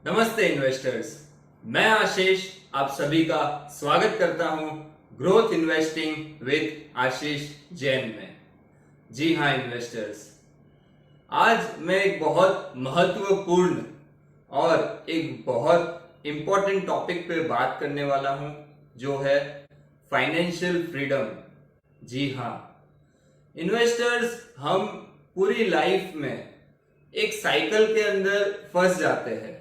नमस्ते इन्वेस्टर्स। मैं आशीष आप सभी का स्वागत करता हूं ग्रोथ इन्वेस्टिंग विद आशीष जैन में। जी हां इन्वेस्टर्स, आज मैं एक बहुत महत्वपूर्ण और एक बहुत इंपॉर्टेंट टॉपिक पे बात करने वाला हूं, जो है फाइनेंशियल फ्रीडम। जी हां इन्वेस्टर्स, हम पूरी लाइफ में एक साइकिल के अंदर फंस जाते हैं।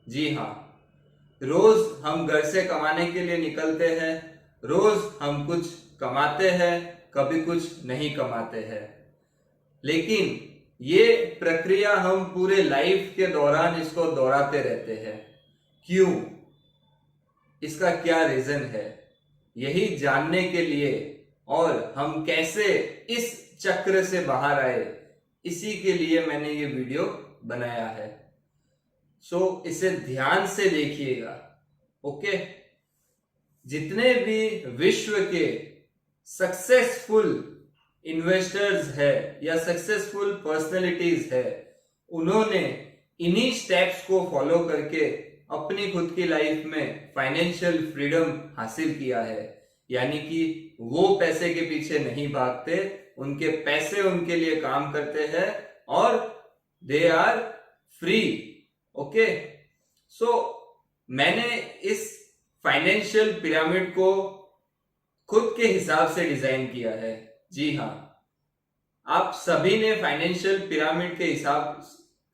जी हाँ, रोज हम घर से कमाने के लिए निकलते हैं, रोज हम कुछ कमाते हैं, कभी कुछ नहीं कमाते हैं, लेकिन ये प्रक्रिया हम पूरे लाइफ के दौरान इसको दोहराते रहते हैं। क्यों? इसका क्या रीजन है? यही जानने के लिए और हम कैसे इस चक्र से बाहर आए, इसी के लिए मैंने ये वीडियो बनाया है। सो इसे ध्यान से देखिएगा। ओके, जितने भी विश्व के सक्सेसफुल इन्वेस्टर्स है या सक्सेसफुल पर्सनैलिटीज है, उन्होंने इन्हीं स्टेप्स को फॉलो करके अपनी खुद की लाइफ में फाइनेंशियल फ्रीडम हासिल किया है। यानी कि वो पैसे के पीछे नहीं भागते, उनके पैसे उनके लिए काम करते हैं और दे आर फ्री। ओके, सो मैंने इस फाइनेंशियल पिरामिड को खुद के हिसाब से डिजाइन किया है। जी हाँ, आप सभी ने फाइनेंशियल पिरामिड के हिसाब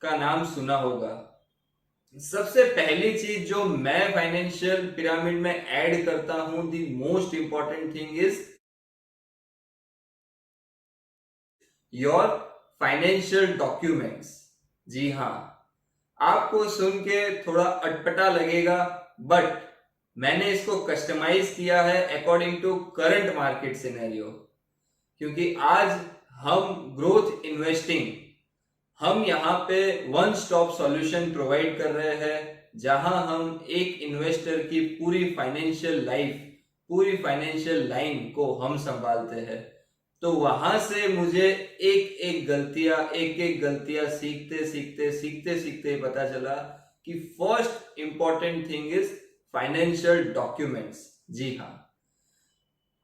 का नाम सुना होगा। सबसे पहली चीज जो मैं फाइनेंशियल पिरामिड में ऐड करता हूं, the most important thing is your financial documents. जी हाँ, आपको सुन के थोड़ा अटपटा लगेगा, बट मैंने इसको कस्टमाइज किया है according to current market scenario. क्योंकि आज हम ग्रोथ इन्वेस्टिंग, हम यहाँ पे वन स्टॉप सॉल्यूशन प्रोवाइड कर रहे हैं, जहां हम एक इन्वेस्टर की पूरी फाइनेंशियल लाइफ, पूरी फाइनेंशियल लाइन को हम संभालते हैं। तो वहां से मुझे एक एक गलतियां सीखते सीखते पता चला कि first important thing is financial documents. जी हाँ,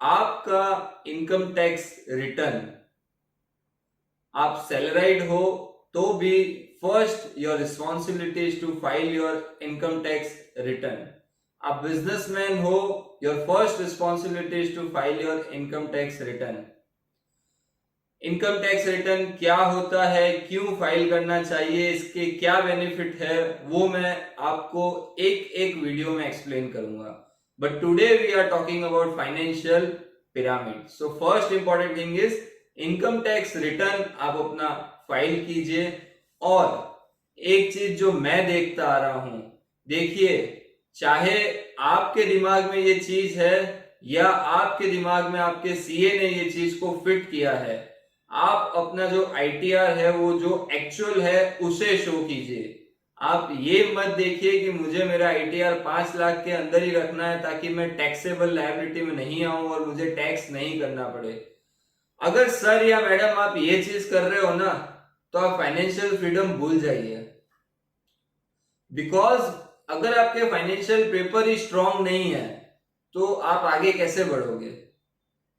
आपका इनकम टैक्स रिटर्न, आप सैलराइड हो तो भी first your responsibility is to file your income tax return. आप बिजनेसमैन हो, your first responsibility is to file your income tax return. Income tax return क्या होता है, क्यों फाइल करना चाहिए, इसके क्या बेनिफिट है, वो मैं आपको एक एक वीडियो में एक्सप्लेन करूंगा। But today we are talking about financial pyramid. So first important thing is income tax return आप अपना फाइल कीजिए। और एक चीज जो मैं देखता आ रहा हूं, देखिए, चाहे आपके दिमाग में ये चीज है या आपके दिमाग में आपके सीए ने ये चीज को फिट किया है, आप अपना जो आईटीआर है, वो जो एक्चुअल है, उसे शो कीजिए। आप ये मत देखिए कि मुझे मेरा आईटीआर 5 लाख के अंदर ही रखना है ताकि मैं टैक्सेबल लायबिलिटी में नहीं आऊं और मुझे टैक्स नहीं करना पड़े। अगर सर या मैडम आप ये चीज कर रहे हो ना, तो आप फाइनेंशियल फ्रीडम भूल जाइए। बिकॉज अगर आपके फाइनेंशियल पेपर ही स्ट्रांग नहीं है, तो आप आगे कैसे बढ़ोगे?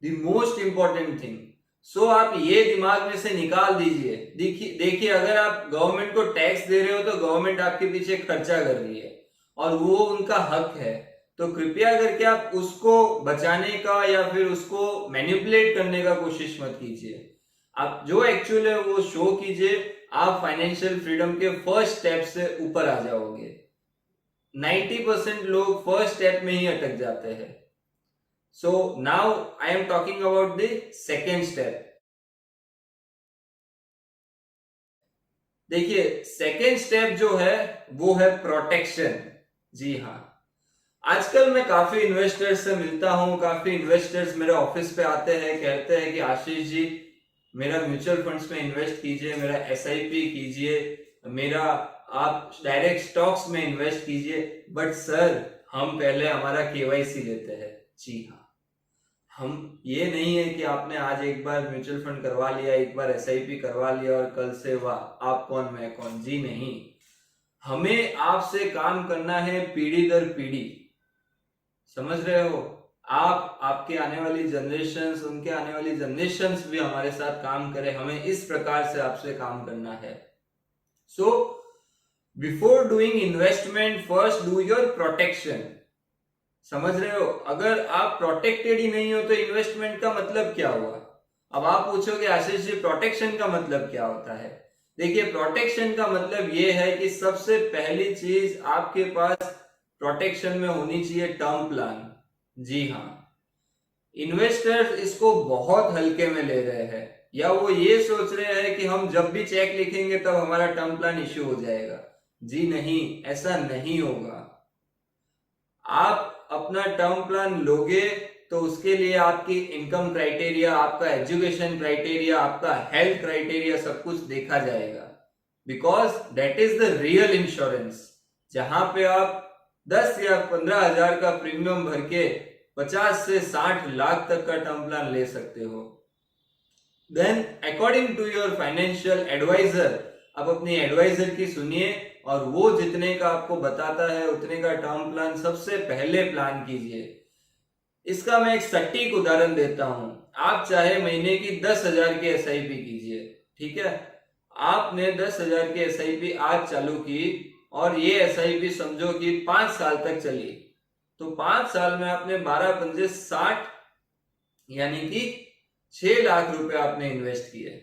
The most important thing. So आप ये दिमाग में से निकाल दीजिए। देखिए, अगर आप गवर्नमेंट को टैक्स दे रहे हो तो गवर्नमेंट आपके पीछे खर्चा कर रही है और वो उनका हक है। तो कृपया करके आप उसको बचाने का या फिर उसको मैनिपुलेट करने का कोशिश मत कीजिए। आप जो एक्चुअल है वो शो कीजिए। आप फाइनेंशियल फ्रीडम के फर्स्ट स्टेप से ऊपर आ जाओगे। 90% लोग फर्स्ट स्टेप में ही अटक जाते हैं। So now I am talking about the second step. देखिए, सेकेंड स्टेप जो है वो है प्रोटेक्शन। जी हाँ, आजकल मैं काफी इन्वेस्टर्स से मिलता हूं, काफी इन्वेस्टर्स मेरे ऑफिस पे आते हैं, कहते हैं कि आशीष जी, मेरा म्यूचुअल फंड्स में इन्वेस्ट कीजिए, मेरा एसआईपी कीजिए, मेरा आप डायरेक्ट स्टॉक्स में इन्वेस्ट कीजिए। बट सर, हम पहले हमारा केवाईसी लेते हैं। जी हाँ, हम ये नहीं है कि आपने आज एक बार म्यूचुअल फंड करवा लिया, एक बार एसआईपी करवा लिया और कल से वाह आप कौन मैं कौन। जी नहीं, हमें आपसे काम करना है पीढ़ी दर पीढ़ी, समझ रहे हो? आप, आपके आने वाली जनरेशंस, उनके आने वाली जनरेशंस भी हमारे साथ काम करें, हमें इस प्रकार से आपसे काम करना है। So before doing investment first do your protection. समझ रहे हो? अगर आप प्रोटेक्टेड ही नहीं हो तो इन्वेस्टमेंट का मतलब क्या हुआ? अब आप पूछोगे आशीष जी प्रोटेक्शन का मतलब क्या होता है? देखिए, प्रोटेक्शन का मतलब ये है कि सबसे पहली चीज आपके पास प्रोटेक्शन में होनी चाहिए टर्म प्लान। जी हाँ, इन्वेस्टर्स इसको बहुत हल्के में ले रहे हैं, या वो ये सोच रहे हैं कि हम जब भी चेक लिखेंगे तब हमारा टर्म प्लान इश्यू हो जाएगा। जी नहीं, ऐसा नहीं होगा। आप अपना टर्म प्लान लोगे तो उसके लिए आपकी इनकम क्राइटेरिया, आपका एजुकेशन क्राइटेरिया, आपका हेल्थ क्राइटेरिया सब कुछ देखा जाएगा, because that is the real insurance. जहां पे आप 10 या 15 हजार का प्रीमियम भर के 50 से 60 लाख तक का टर्म प्लान ले सकते हो। Then according to your financial adviser, आप अपनी एडवाइजर की सुनिए और वो जितने का आपको बताता है उतने का टर्म प्लान सबसे पहले प्लान कीजिए। इसका मैं एक सटीक उदाहरण देता हूं। आप चाहे महीने की 10,000 की SIP कीजिए, ठीक है? आपने 10,000 की SIP आज चालू की और ये SIP समझो कि 5 साल तक चली, तो 5 साल में आपने 12 पंजे 60, यानी कि 6 लाख रुपए आपने इन्वेस्ट किए।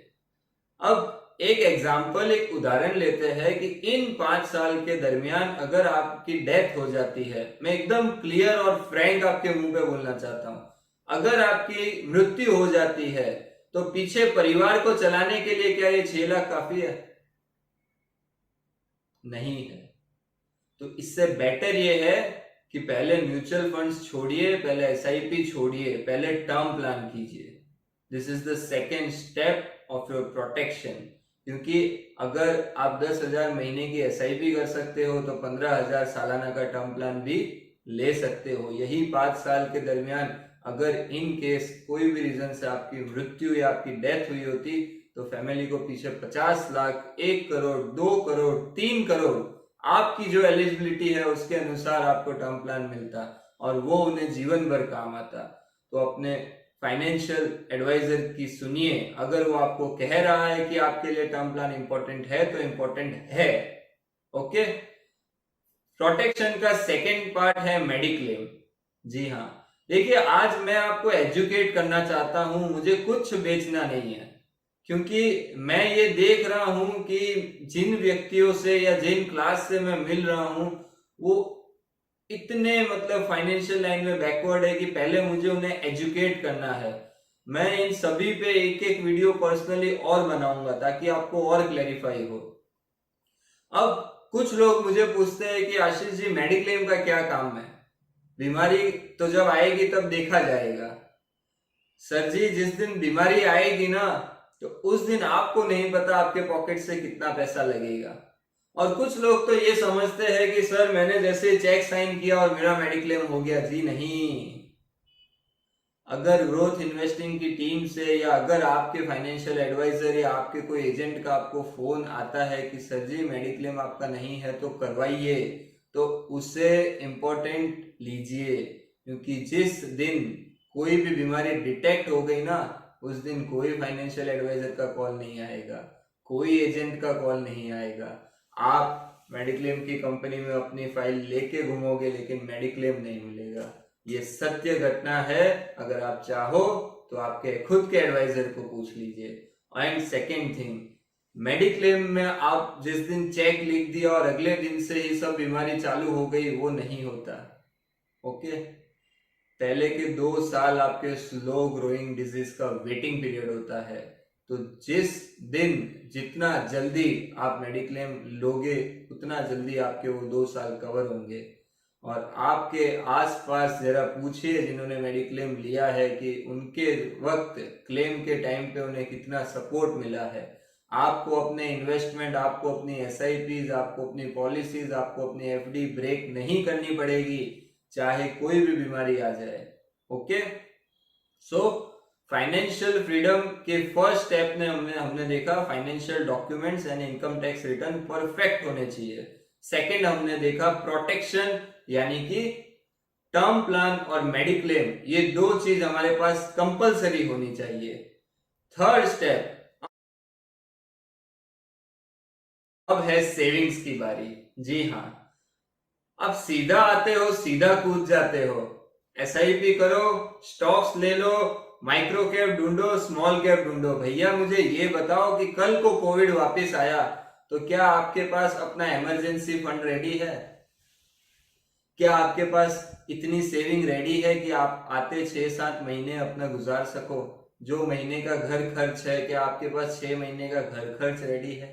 अब एक एग्जाम्पल, एक उदाहरण लेते हैं कि इन 5 साल के दरमियान अगर आपकी डेथ हो जाती है, मैं एकदम क्लियर और फ्रैंक आपके मुंह पे बोलना चाहता हूं, अगर आपकी मृत्यु हो जाती है तो पीछे परिवार को चलाने के लिए क्या ये 6 लाख काफी है? नहीं है। तो इससे बेटर ये है कि पहले म्यूचुअल फंड्स छोड़िए, पहले SIP छोड़िए, पहले टर्म प्लान कीजिए। This is the second step of your protection. क्योंकि अगर आप 10,000 महीने की SIP कर सकते हो तो 15,000 सालाना का टर्म प्लान भी ले सकते हो। यही 5 साल के दरमियान अगर इन केस कोई भी रीजन से आपकी मृत्यु या आपकी डेथ हुई होती तो फैमिली को पीछे 50 लाख, 1 करोड़, 2 करोड़, 3 करोड़, आपकी जो एलिजिबिलिटी है उसके अनुसार आपको टर्म प्लान मिलता और वो उन्हें जीवन भर काम आता। तो अपने फाइनेंशियल एडवाइजर की सुनिए, अगर वो आपको कह रहा है कि आपके लिए टर्म प्लान इंपॉर्टेंट है तो इंपॉर्टेंट है। ओके, प्रोटेक्शन का सेकेंड पार्ट है मेडिक्लेम। जी हाँ, देखिए आज मैं आपको एजुकेट करना चाहता हूं, मुझे कुछ बेचना नहीं है, क्योंकि मैं ये देख रहा हूं कि जिन व्यक्तियों से या जिन क्लास से मैं मिल रहा हूं वो इतने मतलब फाइनेंशियल लाइन में बैकवर्ड है कि पहले मुझे उन्हें एजुकेट करना है। मैं इन सभी पे एक एक वीडियो पर्सनली और बनाऊंगा ताकि आपको और क्लैरिफाई हो। अब कुछ लोग मुझे पूछते हैं कि आशीष जी मेडिक्लेम का क्या काम है? बीमारी तो जब आएगी तब देखा जाएगा। सर जी, जिस दिन बीमारी आएगी ना तो उस दिन आपको नहीं पता आपके पॉकेट से कितना पैसा लगेगा। और कुछ लोग तो ये समझते हैं कि सर मैंने जैसे चेक साइन किया और मेरा मेडिक्लेम हो गया। जी नहीं, अगर ग्रोथ इन्वेस्टिंग की टीम से या अगर आपके फाइनेंशियल एडवाइजर या आपके कोई एजेंट का आपको फोन आता है कि सर जी मेडिक्लेम आपका नहीं है तो करवाइए, तो उसे इम्पोर्टेंट लीजिए, क्योंकि जिस दिन कोई भी बीमारी डिटेक्ट हो गई ना उस दिन कोई फाइनेंशियल एडवाइजर का कॉल नहीं आएगा, कोई एजेंट का कॉल नहीं आएगा। आप मेडिक्लेम की कंपनी में अपनी फाइल लेके घूमोगे लेकिन मेडिक्लेम नहीं मिलेगा। ये सत्य घटना है। अगर आप चाहो तो आपके खुद के एडवाइजर को पूछ लीजिए। एंड सेकेंड थिंग, मेडिक्लेम में आप जिस दिन चेक लिख दिया और अगले दिन से ही सब बीमारी चालू हो गई, वो नहीं होता। ओके, पहले के 2 साल आपके स्लो ग्रोइंग डिजीज का वेटिंग पीरियड होता है। तो जिस दिन जितना जल्दी आप मेडिक्लेम लोगे उतना जल्दी आपके वो 2 साल कवर होंगे। और आपके आसपास जरा पूछिए जिन्होंने मेडिक्लेम लिया है कि उनके वक्त क्लेम के टाइम पे उन्हें कितना सपोर्ट मिला है। आपको अपने इन्वेस्टमेंट, आपको अपनी SIPs, आपको अपनी पॉलिसीज, आपको अपनी FD ब्रेक नहीं करनी पड़ेगी चाहे कोई भी बीमारी आ जाए। ओके, सो फाइनेंशियल फ्रीडम के फर्स्ट स्टेप में हमने देखा फाइनेंशियल डॉक्यूमेंट्स यानी इनकम टैक्स रिटर्न परफेक्ट होने चाहिए। सेकंड हमने देखा प्रोटेक्शन, यानी कि टर्म प्लान और मेडिक्लेम, ये दो चीज हमारे पास कंपलसरी होनी चाहिए। थर्ड स्टेप अब है सेविंग्स की बारी। जी हाँ, अब सीधा आते हो सीधा कूद जाते हो, एसआईपी करो, स्टॉक्स ले लो, माइक्रो कैप ढूंढो, स्मॉल कैप ढूंढो। भैया मुझे ये बताओ कि कल को कोविड वापस आया तो क्या आपके पास अपना इमरजेंसी फंड रेडी है? क्या आपके पास इतनी सेविंग रेडी है कि आप आते 6-7 महीने अपना गुजार सको? जो महीने का घर खर्च है, क्या आपके पास 6 महीने का घर खर्च रेडी है?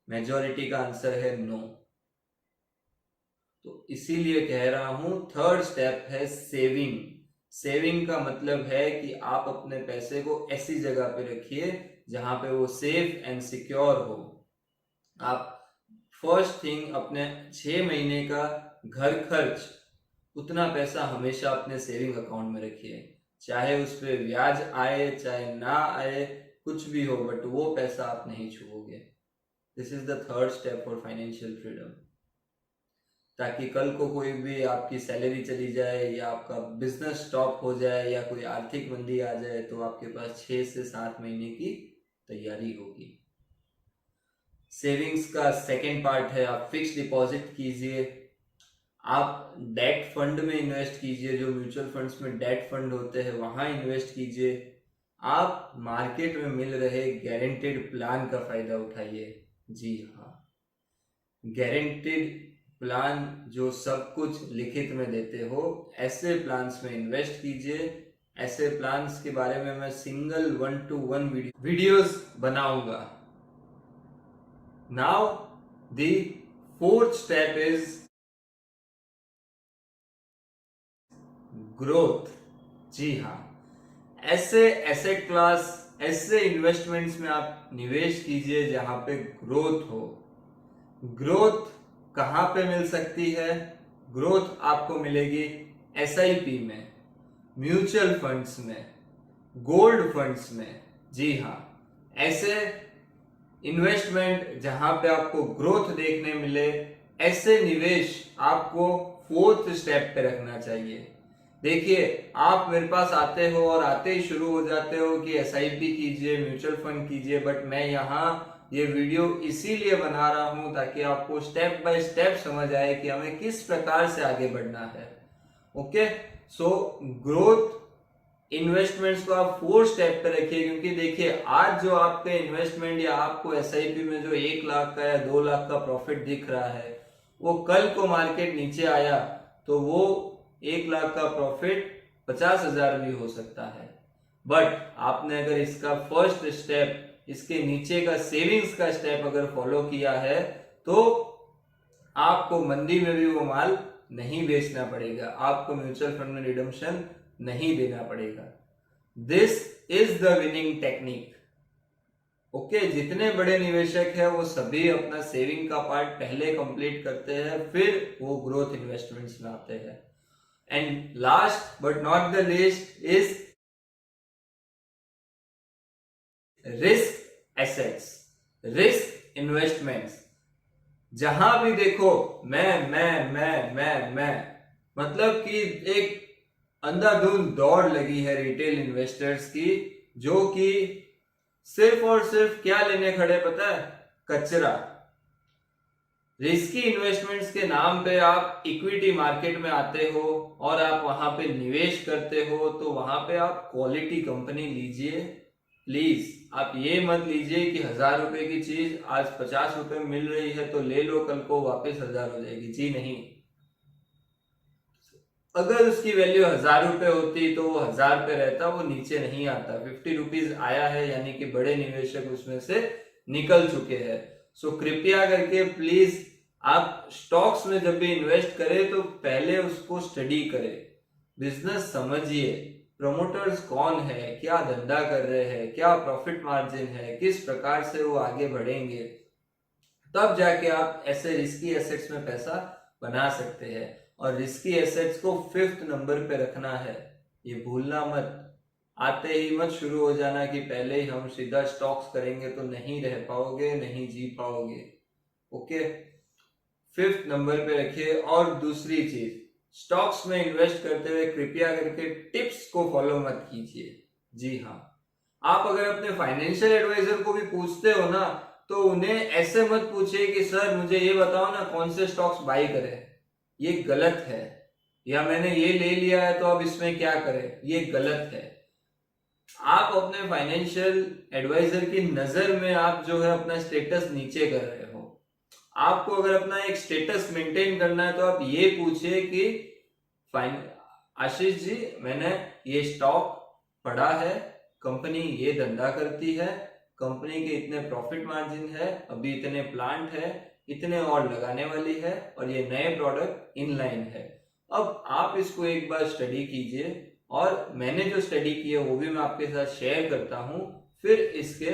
मेजॉरिटी का आंसर है नो। तो इसीलिए कह रहा हूं थर्ड स्टेप है सेविंग। सेविंग का मतलब है कि आप अपने पैसे को ऐसी जगह पे रखिए जहां पे वो सेफ एंड सिक्योर हो। आप फर्स्ट थिंग अपने 6 महीने का घर खर्च, उतना पैसा हमेशा अपने सेविंग अकाउंट में रखिए। चाहे उस पर ब्याज आए चाहे ना आए, कुछ भी हो, बट वो पैसा आप नहीं छुओगे। This is the third step for financial freedom. ताकि कल को कोई भी आपकी सैलरी चली जाए या आपका बिजनेस स्टॉप हो जाए या कोई आर्थिक मंदी आ जाए तो आपके पास 6 से 7 महीने की तैयारी होगी। सेविंग्स का सेकेंड पार्ट है आप फिक्स डिपॉजिट कीजिए, आप डेट फंड में इन्वेस्ट कीजिए, जो म्यूचुअल फंड्स में डेट फंड होते हैं वहां इन्वेस्ट कीजिए। आप मार्केट में मिल रहे गारंटेड प्लान का फायदा उठाइए। जी हाँ, गारंटेड प्लान जो सब कुछ लिखित में देते हो, ऐसे प्लान्स में इन्वेस्ट कीजिए। ऐसे प्लान्स के बारे में मैं सिंगल 1-to-1 वीडियोस बनाऊंगा। Now the fourth step is growth. जी हाँ, ऐसे एसेट क्लास, ऐसे इन्वेस्टमेंट्स में आप निवेश कीजिए जहां पे ग्रोथ हो। ग्रोथ कहां पे मिल सकती है? ग्रोथ आपको मिलेगी एसआईपी में, म्यूचुअल फंड्स में, गोल्ड फंड्स में। जी हाँ, ऐसे इन्वेस्टमेंट जहां पे आपको ग्रोथ देखने मिले, ऐसे निवेश आपको फोर्थ स्टेप पे रखना चाहिए। देखिए, आप मेरे पास आते हो और आते ही शुरू हो जाते हो कि एसआईपी कीजिए, म्यूचुअल फंड कीजिए, बट मैं यहाँ ये वीडियो इसीलिए बना रहा हूं ताकि आपको स्टेप बाय स्टेप समझ आए कि हमें किस प्रकार से आगे बढ़ना है। ओके, सो ग्रोथ इन्वेस्टमेंट्स को आप 4 स्टेप पे रखिए, क्योंकि देखिए आज जो आपके इन्वेस्टमेंट या आपको एसआईपी में जो 1 लाख का या 2 लाख का प्रॉफिट दिख रहा है, वो कल को मार्केट नीचे आया तो वो 1 लाख का प्रॉफिट 50,000 भी हो सकता है। बट आपने अगर इसका फर्स्ट स्टेप, इसके नीचे का सेविंग्स का स्टेप अगर फॉलो किया है तो आपको मंदी में भी वो माल नहीं बेचना पड़ेगा, आपको म्यूचुअल फंड में रिडम्पशन नहीं देना पड़ेगा। This is the winning technique. Okay, जितने बड़े निवेशक हैं वो सभी अपना सेविंग का पार्ट पहले कंप्लीट करते हैं, फिर वो ग्रोथ इन्वेस्टमेंट्स में आते हैं। And last but not the least is risk assets, risk investments. जहां भी देखो मैं मतलब कि एक अंधाधुंध दौड़ लगी है रिटेल इन्वेस्टर्स की, जो कि सिर्फ और सिर्फ क्या लेने खड़े पता है? कचरा। रिस्की इन्वेस्टमेंट्स के नाम पे आप इक्विटी मार्केट में आते हो और आप वहां पे निवेश करते हो, तो वहां पे आप क्वालिटी कंपनी लीजिए प्लीज। आप ये मत लीजिए कि 1,000 रुपए की चीज आज 50 रुपए में मिल रही है तो ले लो, कल को वापस 1,000 हो जाएगी। जी नहीं, अगर उसकी वैल्यू 1,000 रुपए होती तो वो 1,000 पे रहता, वो नीचे नहीं आता। 50 रुपीज आया है यानी कि बड़े निवेशक उसमें से निकल चुके हैं। सो कृपया करके प्लीज आप स्टॉक्स में जब भी इन्वेस्ट करें तो पहले उसको स्टडी करें, बिजनेस समझिए, प्रमोटर्स कौन है, क्या धंधा कर रहे हैं, क्या प्रॉफिट मार्जिन है, किस प्रकार से वो आगे बढ़ेंगे, तब जाके आप ऐसे रिस्की एसेट्स में पैसा बना सकते हैं। और रिस्की एसेट्स को 5th नंबर पे रखना है, ये भूलना मत। आते ही मत शुरू हो जाना कि पहले ही हम सीधा स्टॉक्स करेंगे, तो नहीं रह पाओगे, नहीं जी पाओगे। ओके, 5th नंबर पे रखिए। और दूसरी चीज, स्टॉक्स में इन्वेस्ट करते हुए कृपया करके टिप्स को फॉलो मत कीजिए। जी हाँ, आप अगर अपने फाइनेंशियल एडवाइजर को भी पूछते हो ना, तो उन्हें ऐसे मत पूछिए कि सर मुझे ये बताओ ना कौन से स्टॉक्स बाई करें, ये गलत है। या मैंने ये ले लिया है तो अब इसमें क्या करें, ये गलत है। आप अपने फाइनेंशियल एडवाइजर की नजर में आप जो है अपना स्टेटस नीचे कर रहे हो। आपको अगर अपना एक स्टेटस मेंटेन करना है तो आप ये पूछिए कि फाइन आशीष जी, मैंने ये स्टॉक पढ़ा है, कंपनी ये धंधा करती है, कंपनी के इतने प्रॉफिट मार्जिन है, अभी इतने प्लांट है, इतने और लगाने वाली है, और ये नए प्रोडक्ट इनलाइन है। अब आप इसको एक बार स्टडी कीजिए, और मैंने जो स्टडी की है वो भी मैं आपके साथ शेयर करता हूं, फिर इसके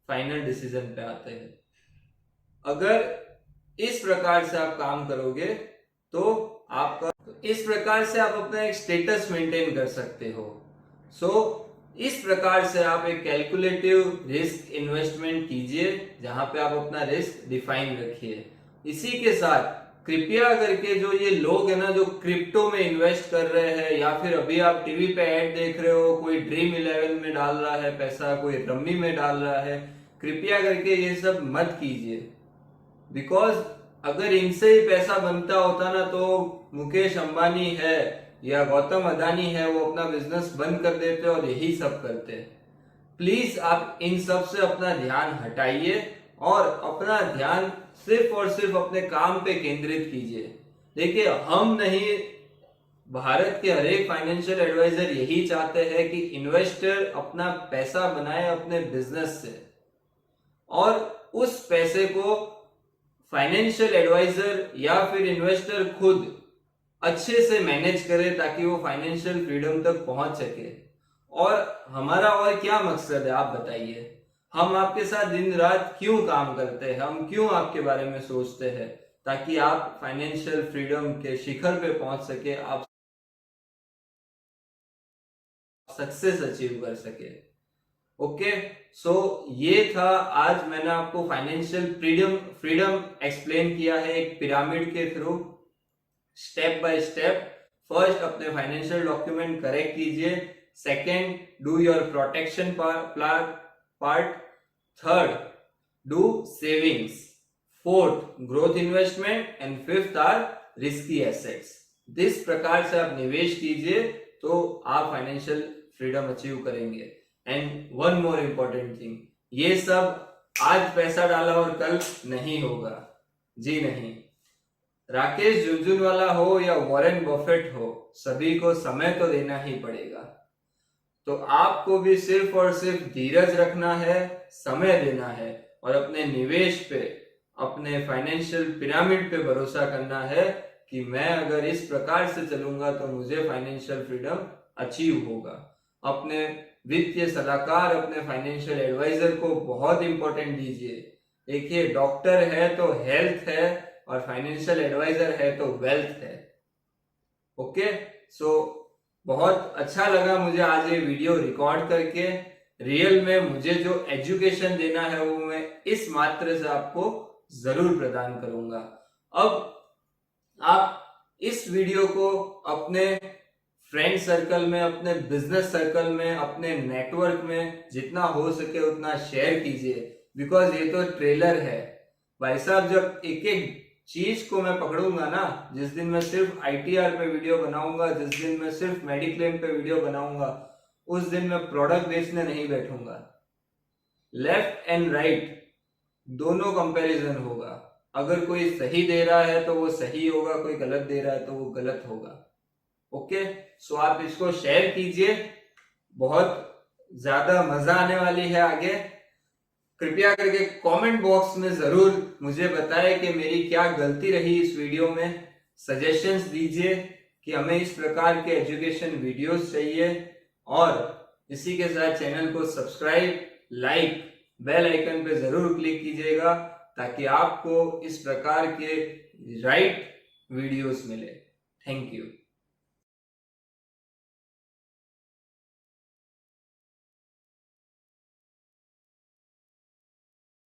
फाइनल डिसीजन पे आते हैं। अगर इस प्रकार से आप काम करोगे तो आपका, इस प्रकार से आप अपना एक स्टेटस मेंटेन कर सकते हो। इस प्रकार से आप एक कैलकुलेटिव रिस्क इन्वेस्टमेंट कीजिए, जहां पे आप अपना रिस्क डिफाइन रखिए। इसी के साथ कृपया करके जो ये लोग है ना जो क्रिप्टो में इन्वेस्ट कर रहे हैं, या फिर अभी आप टीवी पे ऐड देख रहे हो, कोई ड्रीम 11 में डाल रहा है पैसा, कोई रम्मी में डाल रहा है, कृपया करके ये सब मत कीजिए। बिकॉज अगर इनसे ही पैसा बनता होता ना तो मुकेश अंबानी है या गौतम अदानी है, वो अपना बिजनेस बंद कर देते और यही सब करते। प्लीज आप इन सब से अपना ध्यान हटाइए और अपना ध्यान सिर्फ और सिर्फ अपने काम पे केंद्रित कीजिए। देखिए, हम नहीं, भारत के हर एक फाइनेंशियल एडवाइजर यही चाहते हैं कि इन्वेस्टर अपना पैसा बनाए अपने बिजनेस से, और उस पैसे को फाइनेंशियल एडवाइजर या फिर इन्वेस्टर खुद अच्छे से मैनेज करे, ताकि वो फाइनेंशियल फ्रीडम तक पहुंच सके। और हमारा और क्या मकसद है आप बताइए? हम आपके साथ दिन रात क्यों काम करते हैं, हम क्यों आपके बारे में सोचते हैं? ताकि आप फाइनेंशियल फ्रीडम के शिखर पे पहुंच सके, आप सक्सेस अचीव कर सके। ओके, ये था, आज मैंने आपको फाइनेंशियल फ्रीडम एक्सप्लेन किया है एक पिरामिड के through, step by step. First, अपने फाइनेंशियल डॉक्यूमेंट करेक्ट कीजिए। Second, do your protection part. Third, do savings. Fourth, growth investment. And fifth are risky assets. जिस प्रकार से आप निवेश कीजिए तो आप फाइनेंशियल फ्रीडम अचीव करेंगे। And one more important thing, ये सब आज पैसा डाला और कल नहीं होगा। जी नहीं, राकेश झुनझुनवाला हो या वॉरेन बफेट हो, सभी को समय तो देना ही पड़ेगा। तो आपको भी सिर्फ और सिर्फ धीरज रखना है, समय देना है, और अपने निवेश पे, अपने फाइनेंशियल पिरामिड पे भरोसा करना है कि मैं अगर इस प्रकार से चलूंगा तो मुझे फाइनेंशियल फ्रीडम अचीव होगा। अपने वित्तीय सलाहकार, अपने फाइनेंशियल एडवाइजर को बहुत इंपॉर्टेंट दीजिए। देखिए, डॉक्टर है तो हेल्थ है, और फाइनेंशियल एडवाइजर है तो वेल्थ है। ओके, बहुत अच्छा लगा मुझे आज ये वीडियो रिकॉर्ड करके। रियल में मुझे जो एजुकेशन देना है वो मैं इस मात्र से आपको जरूर प्रदान करूंगा। अब आप इस वीडियो को अपने फ्रेंड सर्कल में, अपने बिजनेस सर्कल में, अपने नेटवर्क में जितना हो सके उतना शेयर कीजिए। बिकॉज ये तो ट्रेलर है भाई साहब। जब एक एक चीज को मैं पकड़ूंगा ना, जिस दिन मैं सिर्फ ITR पे वीडियो बनाऊंगा, जिस दिन मैं सिर्फ मेडिक्लेम पे वीडियो बनाऊंगा, उस दिन मैं प्रोडक्ट बेचने नहीं बैठूंगा। लेफ्ट एंड राइट दोनों कंपैरिजन होगा। अगर कोई सही दे रहा है तो वो सही होगा, कोई गलत दे रहा है तो वो गलत होगा। ओके, आप इसको शेयर कीजिए, बहुत ज्यादा मजा आने वाली है आगे। कृपया करके कमेंट बॉक्स में जरूर मुझे बताएं कि मेरी क्या गलती रही इस वीडियो में। सजेशंस दीजिए कि हमें इस प्रकार के एजुकेशन वीडियोस चाहिए, और इसी के साथ चैनल को सब्सक्राइब, लाइक, बेल आइकन पे जरूर क्लिक कीजिएगा, ताकि आपको इस प्रकार के राइट वीडियोस मिले। Thank you.